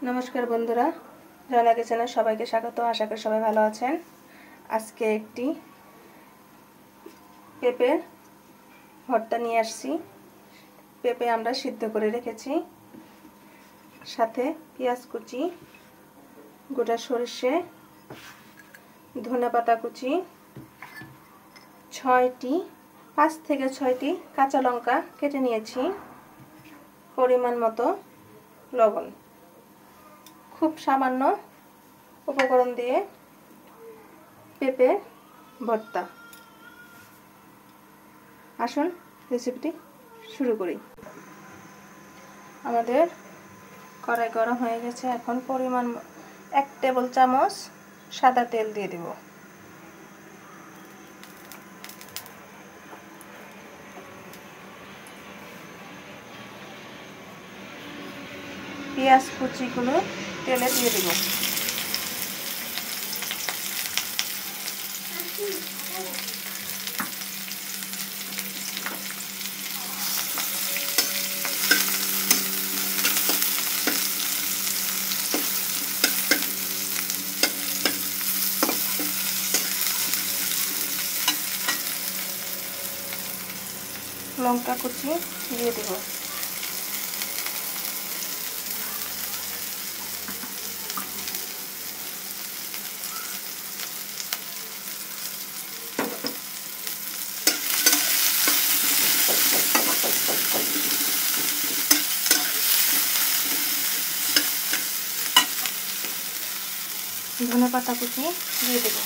নমস্কার বন্ধুরা, জয়না কিচেনে সবাইকে স্বাগত। আশা করি সবাই ভালো আছেন। আজকে একটি পেঁপের ভর্তা নিয়ে আসছি। পেঁপে আমরা সিদ্ধ করে রেখেছি, সাথে পেঁয়াজ কুচি, গোটা সরষে, ধনেপাতা কুচি, 5 থেকে 6টি কাঁচা লঙ্কা কেটে নিয়েছি, পরিমাণ মতো লবণ। খুব সামান্য উপকরণ দিয়ে পেঁপে ভর্তা। আসুন রেসিপিটি শুরু করি। আমাদের কড়াই গরম হয়ে গেছে। এখন পরিমাণ 1 টেবিল চামচ সাদা তেল দিয়ে দেব। পেঁয়াজ কুচিগুলো তেলে দিয়ে দেব। লঙ্কা কুচি দিয়ে দেব। ধনেপাতা কুচি দিয়ে দেব।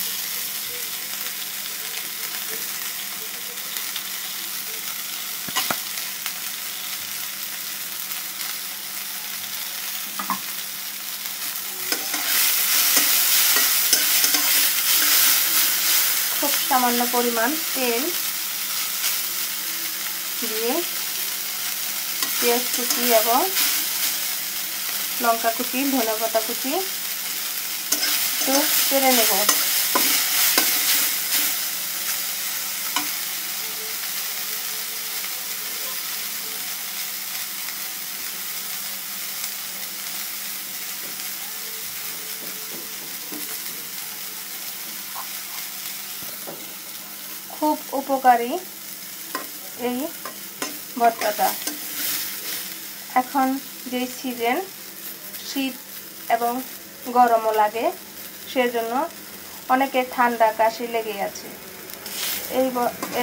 খুব সামান্য পরিমাণ তেল দিয়ে পেঁয়াজ কুচি এবং লঙ্কা কুচি, ধনেপাতা কুচি একটু তেলে নেব। খুব উপকারী এই ভর্তাটা। এখন যে সিজন, শীত এবং গরমও লাগে, সেজন্য অনেকে ঠান্ডা কাশি লেগে আছে।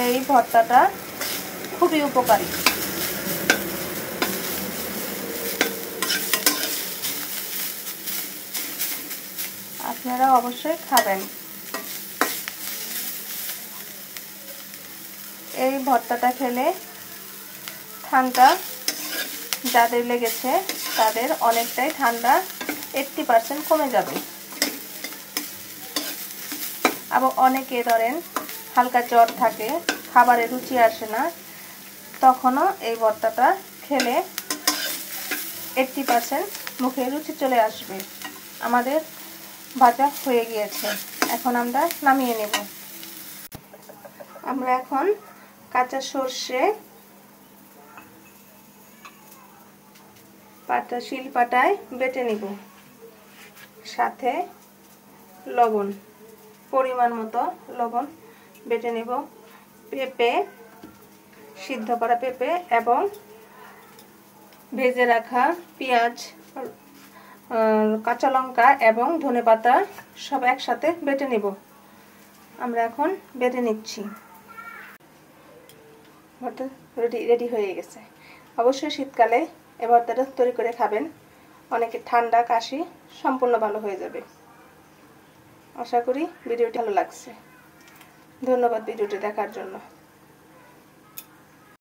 এই ভর্তাটা খুবই উপকারী। আপনারা অবশ্যই খাবেন। এই ভর্তাটা খেলে ঠান্ডা যাদের লেগেছে তাদের অনেকটাই ঠান্ডা 80% কমে যাবে। আবার অনেকে ধরেন হালকা জ্বর থাকে, খাবারে রুচি আসে না, তখনও এই ভর্তাটা খেলে 80% মুখে রুচি চলে আসবে। আমাদের ভাজা হয়ে গিয়েছে, এখন আমরা নামিয়ে নেব। আমরা এখন কাঁচা সরষে শিলপাটায় বেটে নিব, সাথে লবণ, পরিমাণ মতো লবণ বেটে নিব। পেঁপে, সিদ্ধ করা পেঁপে এবং ভেজে রাখা পেঁয়াজ, কাঁচা লঙ্কা এবং ধনেপাতা সব একসাথে বেটে নিব। আমরা এখন বেটে নিচ্ছি। ভর্তা রেডি হয়ে গেছে। অবশ্যই শীতকালে এই ভর্তাটা তৈরি করে খাবেন, অনেকে ঠান্ডা কাশি সম্পূর্ণ ভালো হয়ে যাবে। আশা করি ভিডিওটি ভালো লাগছে। ধন্যবাদ ভিডিওটি দেখার জন্য।